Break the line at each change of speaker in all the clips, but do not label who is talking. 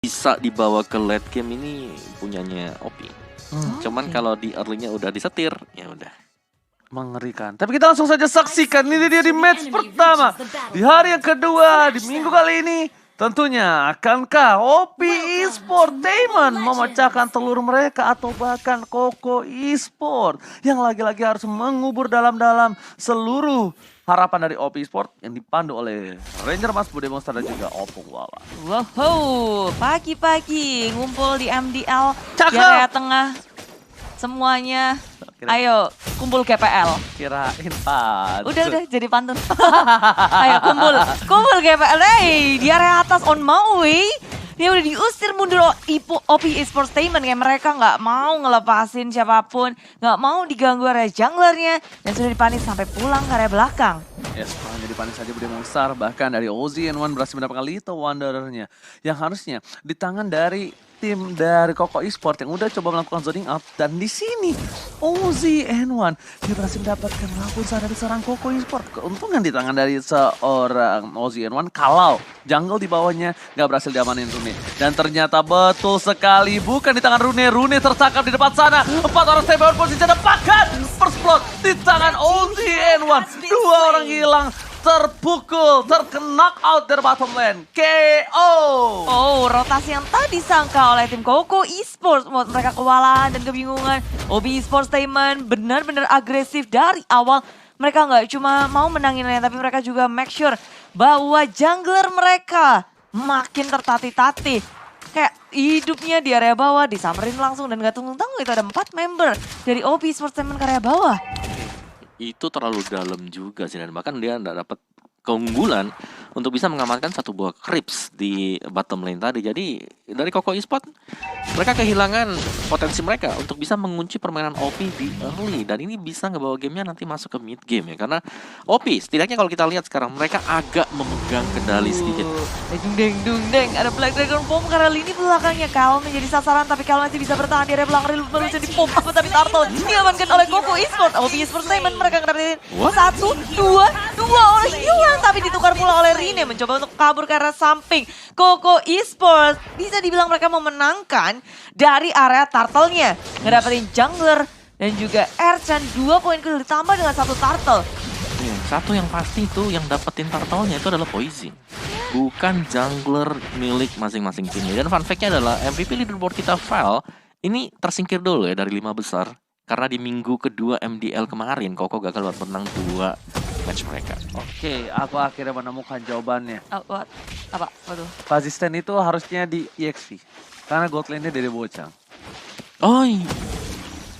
bisa dibawa ke late game ini punyanya OP. Cuman kalau di early-nya udah disetir, ya udah.
Mengerikan. Tapi kita langsung saja saksikan, ini dia di match pertama. Di hari yang kedua, di minggu kali ini. Tentunya, akankah OP Esportainment memecahkan telur mereka atau bahkan Koko Esport yang lagi-lagi harus mengubur dalam-dalam seluruh harapan dari OP Esport yang dipandu oleh Ranger Mas Bude Monster dan juga Opung Wawa.
Wow, pagi-pagi ngumpul di MDL di
Cakep.
area tengah. Semuanya, ayo kumpul GPL.
Kirain pantun.
Udah jadi pantun. Ayo kumpul GPL. Hey, di area atas on Maui. Dia udah diusir mundur OP Esportainment ya. Mereka nggak mau ngelepasin siapapun, nggak mau diganggu area junglernya, dan sudah dipanis sampai pulang ke area belakang.
Yes, jadi panis saja Bude Monster. Bahkan dari Ozzy N1 berhasil mendapatkan Little Wanderer-nya. Yang harusnya di tangan dari tim dari Koko Esport yang udah coba melakukan zoning out. Dan di sini Ozzy N1 dia berhasil mendapatkan lapisan dari seorang Koko Esport. Keuntungan di tangan dari seorang Ozzy N1 kalau jungle di bawahnya nggak berhasil diamanin Rune. Dan ternyata betul sekali bukan di tangan Rune. Rune tertangkap di depan sana. 4 orang stay power posisi dapatkan. First blood di tangan Ozzy N1. 2 orang hilang. Terpukul, terkena out dari bottom lane. KO!
Oh, rotasi yang tadi disangka oleh tim Koko Esports membuat mereka kewalahan dan kebingungan. OP Esportainment benar-benar agresif dari awal. Mereka nggak cuma mau menangin lane, tapi mereka juga make sure bahwa jungler mereka makin tertatih-tatih. Kayak hidupnya di area bawah, disamperin langsung dan gak tunggu-tunggu itu ada 4 member dari OP Esportainment ke area bawah.
Itu terlalu dalam juga sih, dan bahkan dia nggak dapat keunggulan untuk bisa mengamankan satu buah creeps di bottom lane tadi. Jadi dari Koko Esport mereka kehilangan potensi mereka untuk bisa mengunci permainan OP di early, dan ini bisa ngebawa gamenya nanti masuk ke mid game ya, karena OP setidaknya kalau kita lihat sekarang mereka agak memegang kendali sedikit.
Dung deng, ada Black Dragon Bomb karena lini belakangnya Kal menjadi sasaran, tapi Kal masih bisa bertahan di area belakang. Baru bisa di pop apa, tapi Turtle diamankan oleh Koko Esport. OP Esportainment mereka ngedapetin 1, 2 orang hilang, tapi ditukar pula oleh Rine mencoba untuk kabur ke arah samping. Koko Esport bisa dibilang mereka memenangkan dari area turtle-nya. Ngedapetin jungler dan juga Erchan 2 poin kill ditambah dengan 1 turtle.
Satu yang pasti itu yang dapetin turtle-nya itu adalah Poison, bukan jungler milik masing-masing timnya. Dan fun fact-nya adalah MVP leaderboard kita Val ini tersingkir dulu ya dari 5 besar. Karena di minggu kedua MDL kemarin Koko gagal buat menang 2 match mereka.
Oke, aku akhirnya menemukan jawabannya.
Apa? Waduh.
Konsisten itu harusnya di EXP. Karena gold lane-nya Dede Bocang.
Oh iya.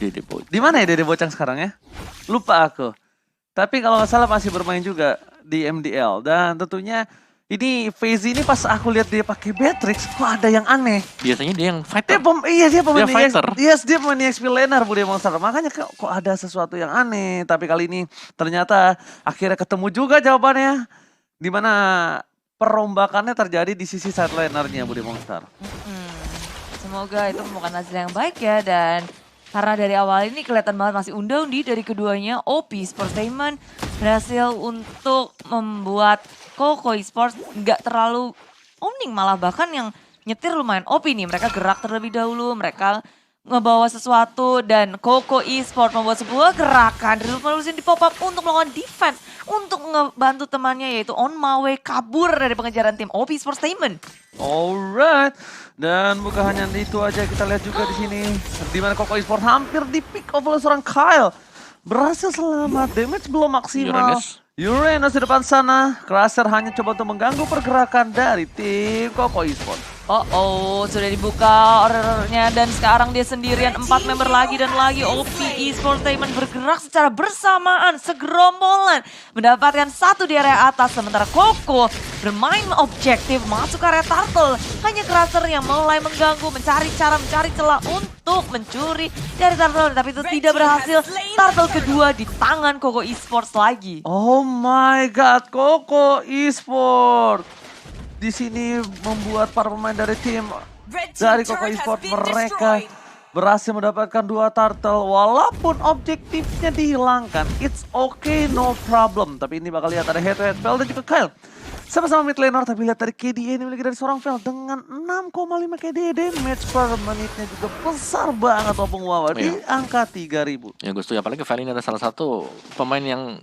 Dede Boy.
Di mana ya Dede Bocang sekarang ya? Lupa aku. Tapi kalau nggak salah masih bermain juga di MDL. Dan tentunya ini FaZe ini pas aku lihat dia pakai Beatrix, kok ada yang aneh.
Biasanya dia yang fighter.
Dia pemain
Dia fighter.
Yes, dia pemain EXP laner Bude Monster. Makanya kok ada sesuatu yang aneh. Tapi kali ini ternyata akhirnya ketemu juga jawabannya. Dimana perombakannya terjadi di sisi side lanernya Bude Monster.
Semoga itu bukan hasil yang baik ya, dan karena dari awal ini kelihatan banget masih unda-undi dari keduanya. OP Esportainment berhasil untuk membuat Koko Esports nggak terlalu owning, malah bahkan yang nyetir lumayan OP nih. Mereka gerak terlebih dahulu, mereka ngebawa sesuatu, dan Koko Esport membuat sebuah gerakan di pop up untuk melakukan defense, untuk ngebantu temannya yaitu On Maui kabur dari pengejaran tim OP Esportainment.
Alright, dan bukan hanya itu aja, kita lihat juga di sini di mana Koko Esport hampir di pick off oleh seorang Kyle. Berhasil selamat, damage belum maksimal. Uranus di depan sana, Crusher hanya coba untuk mengganggu pergerakan dari tim Koko Esport.
Oh, sudah dibuka ordernya dan sekarang dia sendirian, 4 member lagi dan lagi OP Esportainment bergerak secara bersamaan, segerombolan mendapatkan 1 di area atas, sementara Koko bermain objektif masuk ke area turtle. Hanya Crusher yang mulai mengganggu, mencari celah untuk mencuri dari turtle, tapi itu tidak berhasil. Turtle kedua di tangan Koko Esports lagi.
Oh my god, Koko Esport di sini membuat para pemain dari tim dari Koko Esport mereka berhasil mendapatkan 2 turtle walaupun objektifnya dihilangkan. It's okay, no problem. Tapi ini bakal lihat ada head to head Vel dan juga Kyle. Sama-sama mid laner, tapi lihat dari KDA ini memiliki dari seorang Vel dengan 6,5 KDA damage per menitnya juga besar banget Opung Wawa di angka 3000.
Ya gue setuju, apalagi Vel ini ada salah satu pemain yang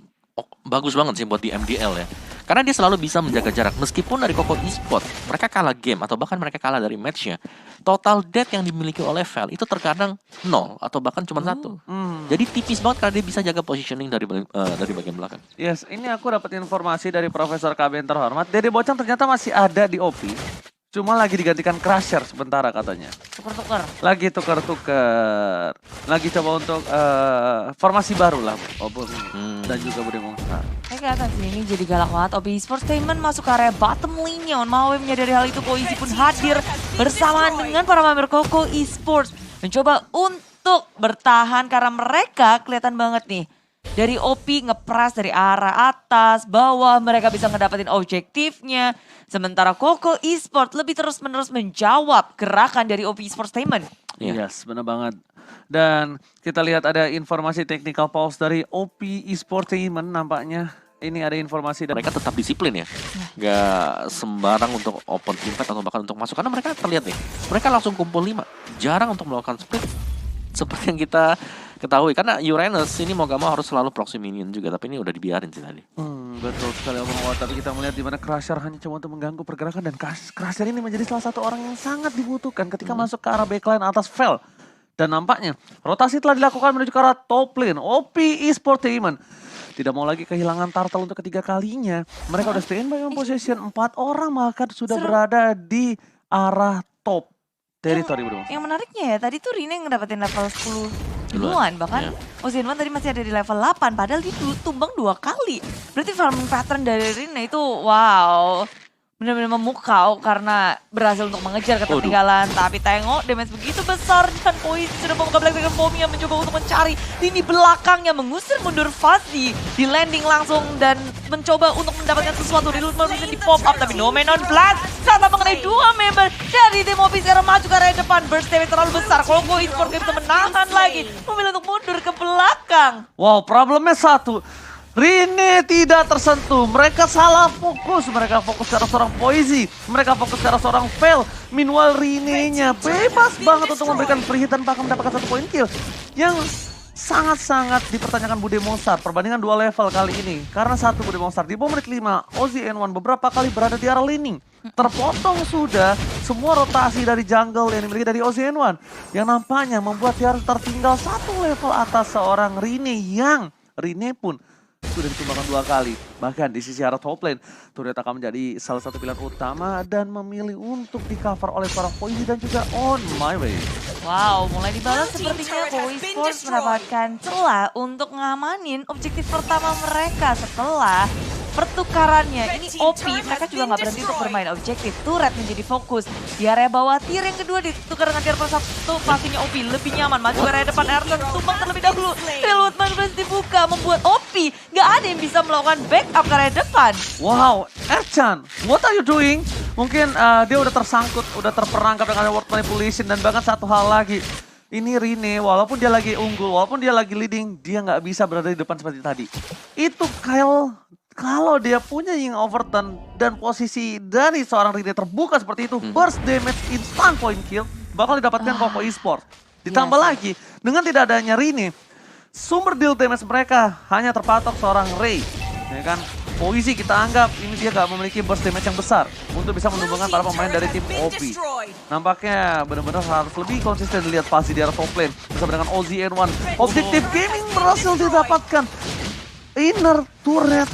bagus banget sih buat di MDL ya. Karena dia selalu bisa menjaga jarak. Meskipun dari Koko Esport mereka kalah game atau bahkan mereka kalah dari matchnya, total death yang dimiliki oleh Vel itu terkadang 0 atau bahkan cuma 1. Jadi tipis banget karena dia bisa jaga positioning dari bagian belakang.
Yes, ini aku dapat informasi dari Profesor KB yang terhormat. Dede Bocang ternyata masih ada di OP. Cuma lagi digantikan Crusher sementara katanya.
Tuker-tuker.
Lagi tuker-tuker. Lagi coba untuk formasi baru lah. Opung dan juga Bude Monster.
Kelihatan sih ini jadi galak banget. OP Sportainment masuk ke area bottom lane-nya. Mawe menyadari hal itu, Poisi pun hadir bersamaan dengan para member Koko Esports. Mencoba untuk bertahan karena mereka kelihatan banget nih. Dari OP ngepres dari arah atas, bawah, mereka bisa ngedapetin objektifnya. Sementara Koko Esports lebih terus-menerus menjawab gerakan dari OP Sportainment.
Yes, benar banget. Dan kita lihat ada informasi technical pulse dari OP Esportainment nampaknya. Ini ada informasi dan
Mereka tetap disiplin ya. Gak sembarang untuk open invite atau bahkan untuk masuk. Karena mereka terlihat nih, mereka langsung kumpul 5. Jarang untuk melakukan split. Seperti yang kita ketahui. Karena Uranus ini mau gak mau harus selalu proxy minion juga. Tapi ini udah dibiarin sih tadi.
Betul sekali Opung Wawa. Tapi kita melihat di mana Crusher hanya cuma untuk mengganggu pergerakan. Dan Crusher ini menjadi salah satu orang yang sangat dibutuhkan ketika masuk ke arah backline atas Vel. Dan nampaknya rotasi telah dilakukan menuju ke arah top lane. OP Esportainment tidak mau lagi kehilangan Turtle untuk ketiga kalinya. Mereka udah standby on possession. 4 orang bahkan sudah berada di arah top territory.
Yang menariknya ya, tadi tuh Rine ngedapetin level 10 duluan. Bahkan Ozinwan tadi masih ada di level 8. Padahal dia tumbang 2 kali. Berarti farming pattern dari Rine itu wow. Benar-benar memukau karena berhasil untuk mengejar ketertinggalan. Tapi tengok damage begitu besar dan Poisi sudah membuka Black Dragon Bomb yang mencoba untuk mencari lini belakangnya, mengusir mundur Fuzzy di landing langsung dan mencoba untuk mendapatkan sesuatu. Reload bisa di pop up tapi no man on blast karena mengenai 2 member dari tim OP sekarang maju ke area depan. Burst damage terlalu besar. Koko Esports bisa menahan lagi, memilih untuk mundur ke belakang.
Wow, problemnya satu. Rine tidak tersentuh, mereka salah fokus, mereka fokus ke arah seorang Poisi, mereka fokus ke arah seorang Vel. Meanwhile Rine-nya bebas banget untuk memberikan free hit dan bahkan mendapatkan 1 point kill. Yang sangat-sangat dipertanyakan Bude Monster perbandingan 2 level kali ini. Karena satu Bude Monster di bawah menit 5, OZN1 beberapa kali berada di arah laning. Terpotong sudah semua rotasi dari jungle yang dimiliki dari OZN1. Yang nampaknya membuat dia harus tertinggal 1 level atas seorang Rine yang Rine pun sudah ditumbangkan 2 kali. Bahkan di sisi arah top lane, turret akan menjadi salah satu pilihan utama dan memilih untuk di cover oleh seorang Poisi dan juga On My Way.
Wow, mulai dibalas sepertinya Koko Esports mendapatkan celah untuk ngamanin objektif pertama mereka setelah pertukarannya. Ini OP, mereka juga nggak berhenti untuk bermain objektif. Turret menjadi fokus. Di area bawah, tier yang kedua ditukar dengan tier per 1. Pastinya OP lebih nyaman. Maju ke area depan, Erlen tumbang terlebih dahulu. Reload berhasil dibuka, membuat OP nggak ada yang bisa melakukan backup ke area depan.
Wow, Ercan, what are you doing? Mungkin dia udah tersangkut, udah terperangkap dengan word manipulation dan bahkan satu hal lagi. Ini Rine, walaupun dia lagi unggul, walaupun dia lagi leading, dia nggak bisa berada di depan seperti tadi. Itu Kyle, kalau dia punya Ying Overturn dan posisi dari seorang Rine terbuka seperti itu, burst damage instant point kill, bakal didapatkan Koko Esports. Ditambah lagi, dengan tidak adanya Rine, sumber deal damage mereka hanya terpatok seorang Ray. Ya kan? Poisi kita anggap ini dia gak memiliki burst damage yang besar untuk bisa menumbangkan para pemain dari tim OP. Nampaknya benar-benar harus lebih konsisten lihat pasti di arah top lane bersama dengan OZN1. Objektif gaming berhasil didapatkan. Inner turret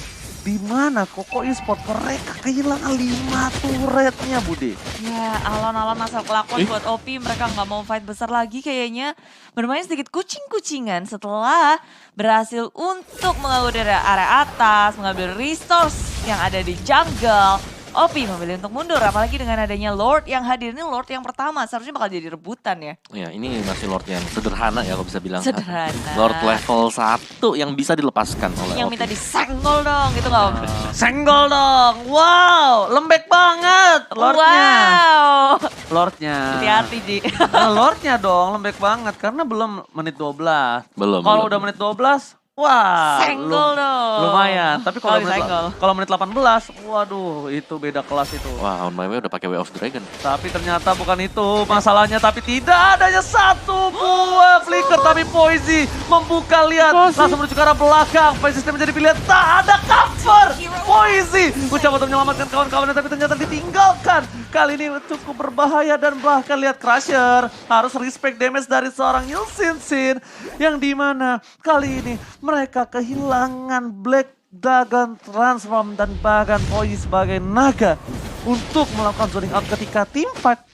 di mana Koko Esports mereka kehilangan 5 turretnya Bude.
Ya, alon-alon asal kelakuan buat OP, mereka nggak mau fight besar lagi kayaknya. Bermain sedikit kucing-kucingan setelah berhasil untuk mengganggu dari area atas, mengambil resource yang ada di jungle. OP memilih untuk mundur, apalagi dengan adanya Lord yang hadir. Ini Lord yang pertama, seharusnya bakal jadi rebutan ya.
Ya, ini masih Lord yang sederhana ya kalau bisa bilang.
Sederhana.
Lord level 1 yang bisa dilepaskan oleh
Yang
OP.
minta disenggol dong, gitu nggak Om?
Senggol dong, wow, lembek banget Lordnya.
Wow.
Lordnya.
Hati-hati Ji.
Lordnya dong, lembek banget karena belum menit 12.
Belum.
Kalau udah menit 12, Wah,
Senggol dong.
lumayan. Tapi
Oh, disenggol.
kalau menit 18, waduh itu beda kelas itu.
Wah, On My Way udah pakai Way of Dragon.
Tapi ternyata bukan itu masalahnya, tapi tidak adanya satu buah flicker. Tapi Poisy membuka, lihat, langsung menuju ke arah belakang. Poisy menjadi pilihan, tak ada cover. Poisy mencoba untuk menyelamatkan kawan-kawannya, tapi ternyata ditinggalkan. Kali ini cukup berbahaya dan bahkan lihat Crusher harus respect damage dari seorang Yulsin Sin. Yang dimana kali ini mereka kehilangan Black Dragon Transform dan bahkan Poisy sebagai naga untuk melakukan zoning out ketika team fight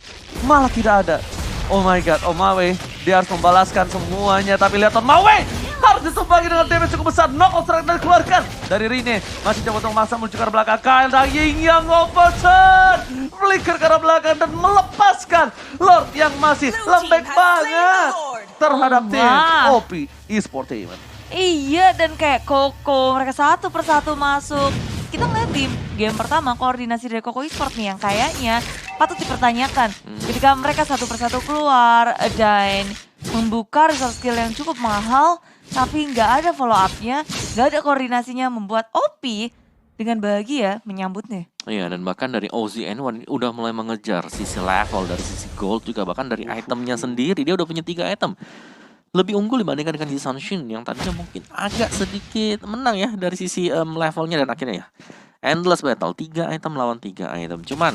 malah tidak ada. Oh my god, On My Way, dia harus membalaskan semuanya, tapi lihat On My Way harus ditumpangi dengan damage cukup besar. Knockout strike dan dikeluarkan dari Rine. Masih coba untuk memaksa menuju ke arah belakang. Kyle Daying yang overturn, flicker ke arah belakang dan melepaskan Lord yang masih lembek banget terhadap tim OP Esports Team.
Iya, dan kayak Koko, mereka satu persatu masuk. Kita ngeliat di game pertama koordinasi dari Koko Esports nih yang kayaknya patut dipertanyakan. Ketika mereka satu persatu keluar dan membuka resource skill yang cukup mahal, tapi nggak ada follow up-nya, nggak ada koordinasinya, membuat OP dengan bahagia menyambutnya.
Iya, dan bahkan dari OZN1 udah mulai mengejar sisi level, dari sisi gold juga, bahkan dari itemnya sendiri. Dia udah punya 3 item. Lebih unggul dibandingkan dengan di Sunshine yang tadinya mungkin agak sedikit menang ya dari sisi levelnya, dan akhirnya ya endless battle, 3 item lawan 3 item. Cuman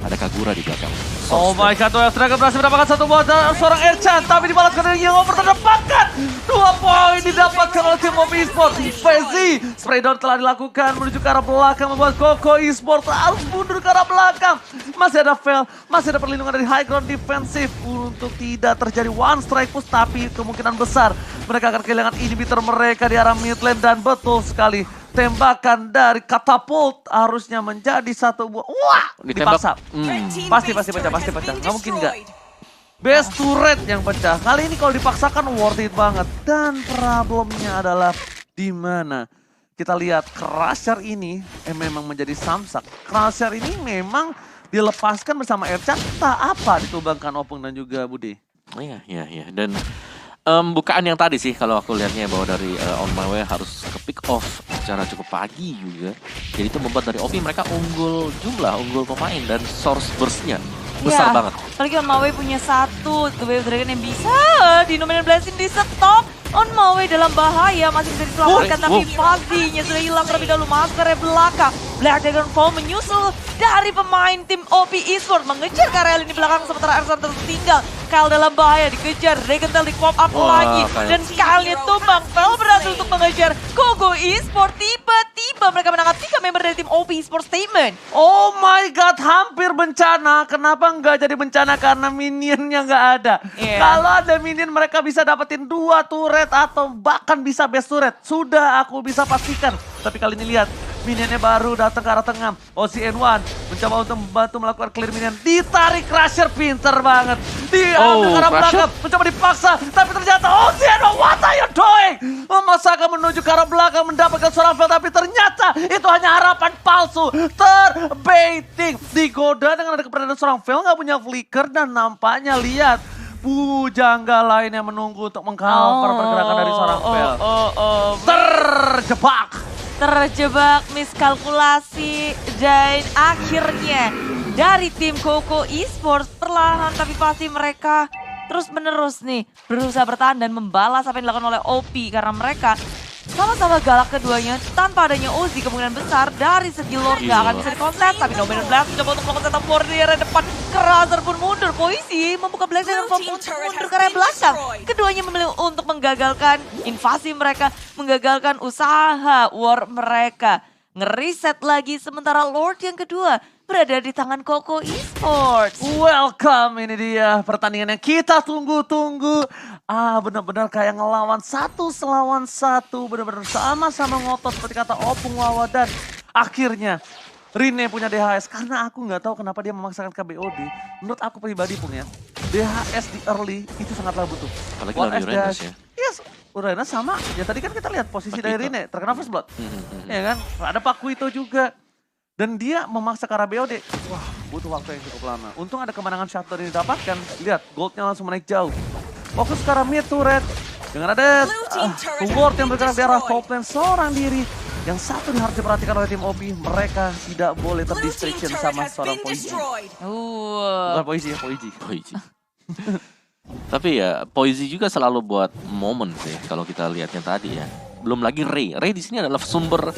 ada Kagura di belakang.
Oh my god, Wave Dragon berhasil mendapatkan satu buah seorang Erchan, tapi dibalaskan dari yang over terdapatkan. 2 poin didapatkan oleh tim OP Esports. Fezi, spray down telah dilakukan menuju ke arah belakang, membuat Koko Esports harus mundur ke arah belakang. Masih ada fail, masih ada perlindungan dari high ground defensif untuk tidak terjadi one strike push, tapi kemungkinan besar mereka akan kehilangan inhibitor mereka di arah mid lane, dan betul sekali. Tembakan dari katapult harusnya menjadi satu buah. Wah, dipaksa. Pasti pecah. Nggak mungkin nggak. Best turret yang pecah. Kali ini kalau dipaksakan worth it banget. Dan problemnya adalah di mana kita lihat Crusher ini memang menjadi samsak. Crusher ini memang dilepaskan bersama Erchan, tak apa ditumbangkan Opung dan juga Budi.
Iya. Dan bukaan yang tadi sih kalau aku lihatnya bahwa dari On My Way harus ke pick off secara cukup pagi juga. Jadi itu membuat dari OP mereka unggul jumlah, unggul pemain, dan source burst-nya besar banget.
Apalagi On My Way punya satu The Wave Dragon yang bisa dinominated blessing di stop. On My Way dalam bahaya, masih bisa diselamatkan, tapi Fazinya sudah hilang terlebih dahulu. Maskernya belakang, Black Dragon Fall menyusul dari pemain tim OP Esports, mengejar Karel ini belakang, sementara Ersan tertinggal. Kyle dalam bahaya, dikejar, Dragon Tail di pop up lagi, dan Kyle-nya tumbang. Fel berhasil untuk mengejar Koko Esports. Tiba-tiba mereka menangkap 3 member dari tim OP Esports Statement.
Oh my god, hampir bencana. Kenapa nggak jadi bencana? Karena minionnya nggak ada. Kalau ada minion mereka bisa dapetin 2 turret atau bahkan bisa best turret. Sudah aku bisa pastikan. Tapi kali ini lihat, minionnya baru datang ke arah tengah. OZN1 mencoba untuk membantu melakukan clear minion. Ditarik Crusher, pinter banget. Diambil ke arah belakang, mencoba dipaksa. Tapi ternyata OZN1, what are you doing? Memaksakan menuju ke arah belakang, mendapatkan seorang fail. Tapi ternyata itu hanya harapan palsu. Terbaiting. Digoda dengan ada keberadaan seorang fail, nggak punya flicker. Dan nampaknya lihat, bujangga lain yang menunggu untuk mengcover pergerakan dari seorang fail.
Terjebak miskalkulasi, dan akhirnya dari tim Koko Esports perlahan tapi pasti mereka terus menerus nih berusaha bertahan dan membalas apa yang dilakukan oleh OP, karena mereka sama-sama galak keduanya. Tanpa adanya Ozzy kemungkinan besar dari segi Lord gak akan bisa dikonslet, tapi Dominant Blast mencoba untuk melakukan setup board di area depan. Crusher pun mundur, Poisy membuka Black Dragon Form untuk mundur ke area belakang. Keduanya memilih untuk menggagalkan invasi mereka, menggagalkan usaha war mereka. Ngeriset lagi, sementara Lord yang kedua berada di tangan Koko Esports.
Welcome, ini dia pertandingan yang kita tunggu-tunggu. Benar-benar kayak ngelawan satu selawan satu, benar-benar sama-sama ngotot seperti kata Opung Wawa, dan akhirnya Rine punya DHS. Karena aku nggak tahu kenapa dia memaksakan KBOD. Menurut aku pribadi Pung ya, DHS di early itu sangatlah butuh.
Apalagi dari Uranus ya.
Yes, Uranus sama. Ya tadi kan kita lihat posisi dari Rine terkena first blood. Ya kan, ada Pakuito juga. Dan dia memaksa ke arah BOD. Wah, butuh waktu yang cukup lama. Untung ada kemenangan shutdown yang didapatkan. Lihat, goldnya langsung menaik jauh. Fokus ke arah mid turret. Dengan ada Ward yang bergerak di arah top lane seorang diri. Yang satu harus diperhatikan oleh tim OP, mereka tidak boleh terdistraction sama seorang Poiji. Bukan Poiji ya, Poiji.
Poiji. Tapi ya Poiji juga selalu buat momen sih kalau kita lihatnya tadi ya. Belum lagi Ray. Ray di sini adalah sumber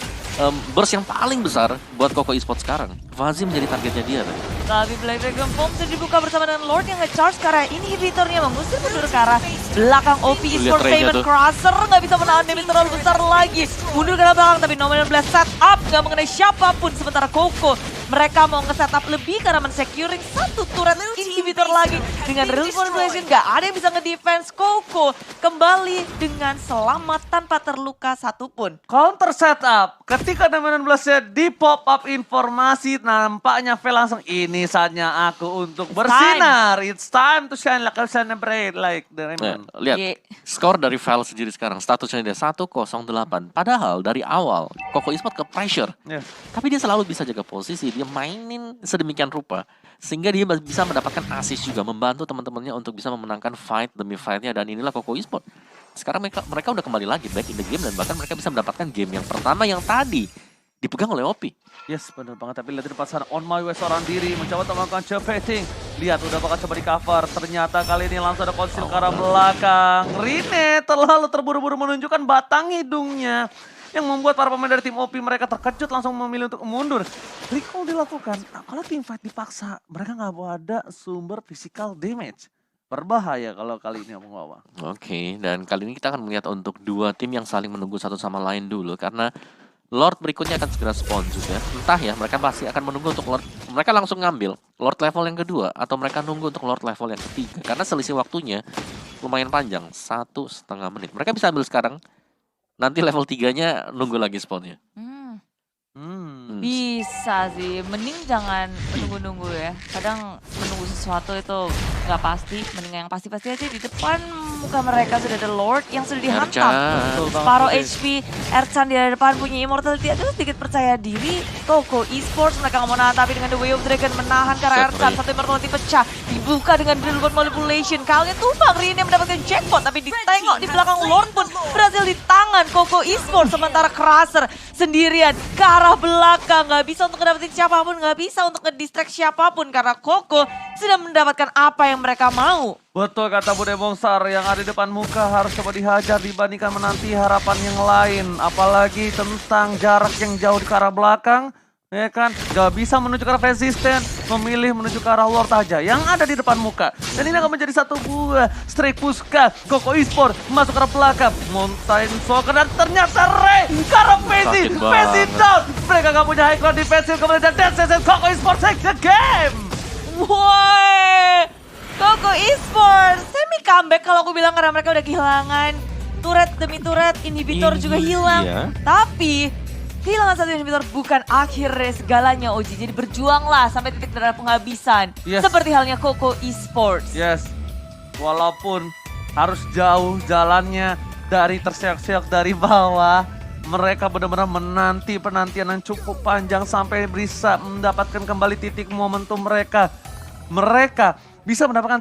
burst yang paling besar buat Koko Esports sekarang. Fazzy menjadi targetnya dia tadi.
Tapi Black Dragon Bomb sudah dibuka bersama dengan Lord yang nge-charge karena inhibitornya mengusir mundur ke arah belakang OP Esports Payment Crusher. Nggak bisa menahan damage terlalu besar lagi. Mundur ke arah belakang tapi Nominal Blast set up nggak mengenai siapapun. Sementara Koko mereka mau nge-setup lebih karena men-securing satu turret inhibitor lagi. Dengan Release Manipulation nggak ada yang bisa nge-defense. Koko kembali dengan selamat tanpa terluka satupun.
Counter setup, ketika Dominant Blast-nya di pop up informasi, nampaknya Vel langsung ini saatnya aku untuk bersinar. It's time to shine like a celebrate like the Raymond.
Lihat, skor dari Vel sendiri sekarang, statusnya dia 1-0-8. Padahal dari awal Koko Esports ke pressure, tapi dia selalu bisa jaga posisi, dia mainin sedemikian rupa. Sehingga dia bisa mendapatkan assist juga, membantu teman-temannya untuk bisa memenangkan fight demi fightnya. Dan inilah Koko Esports. Sekarang mereka udah kembali lagi back in the game dan bahkan mereka bisa mendapatkan game yang pertama yang tadi dipegang oleh OP.
Yes, benar banget. Tapi lihat di depan sana, On My Way seorang diri mencoba untuk melakukan chevating. Lihat, udah bakal coba di cover. Ternyata kali ini langsung ada konsil ke arah belakang. Rine terlalu terburu-buru menunjukkan batang hidungnya. Yang membuat para pemain dari tim OP mereka terkejut langsung memilih untuk mundur. Recall dilakukan, nah, kalau tim fight dipaksa, mereka nggak ada sumber physical damage. Berbahaya kalau kali ini Om Wawa.
Oke, dan kali ini kita akan melihat untuk dua tim yang saling menunggu satu sama lain dulu. Karena Lord berikutnya akan segera spawn juga. Entah ya, mereka pasti akan menunggu untuk Lord. Mereka langsung ngambil Lord level yang kedua atau mereka nunggu untuk Lord level yang ketiga. Karena selisih waktunya lumayan panjang, 1,5 menit. Mereka bisa ambil sekarang, nanti level 3-nya nunggu lagi spawnnya.
Bisa sih, mending jangan menunggu-nunggu ya. Kadang menunggu sesuatu itu nggak pasti, mending yang pasti-pasti aja di depan muka mereka sudah ada Lord yang sudah dihantam. Separuh HP, Ercan di depan punya immortality, aduh sedikit percaya diri. Koko Esports mereka nggak mau nahan, tapi dengan The Way of Dragon menahan karena Ercan, satu immortality pecah. Dibuka dengan Brilliant Manipulation, kalian tumbang Rine mendapatkan jackpot, tapi ditengok di belakang Lord pun berhasil di tangan Koko Esports. Sementara Crusher sendirian ke arah belakang, nggak bisa untuk ngedapetin siapapun, nggak bisa untuk ngedistract siapapun karena Koko sudah mendapatkan apa yang mereka mau.
Betul kata Bude Mongsar, yang ada di depan muka harus coba dihajar dibandingkan menanti harapan yang lain. Apalagi tentang jarak yang jauh di ke arah belakang, ya kan? Gak bisa menuju ke arah resisten, memilih menuju ke arah Lord aja yang ada di depan muka. Dan ini akan menjadi satu buah strike puska. Koko Esports masuk ke arah belakang, Mountain Soccer dan ternyata Ray ke arah Pesi down. Mereka gak punya high ground defensive, kemudian dan Koko Esports take the game.
Woi, Koko Esports semi comeback kalau aku bilang karena mereka udah kehilangan turret demi turret, inhibitor juga hilang. Tapi kehilangan satu inhibitor bukan akhir segalanya Oji. Jadi berjuanglah sampai titik darah penghabisan. Seperti halnya Koko Esports.
Yes, walaupun harus jauh jalannya dari terseok-seok dari bawah. Mereka benar-benar menanti penantian yang cukup panjang sampai bisa mendapatkan kembali titik momentum mereka. Mereka bisa mendapatkan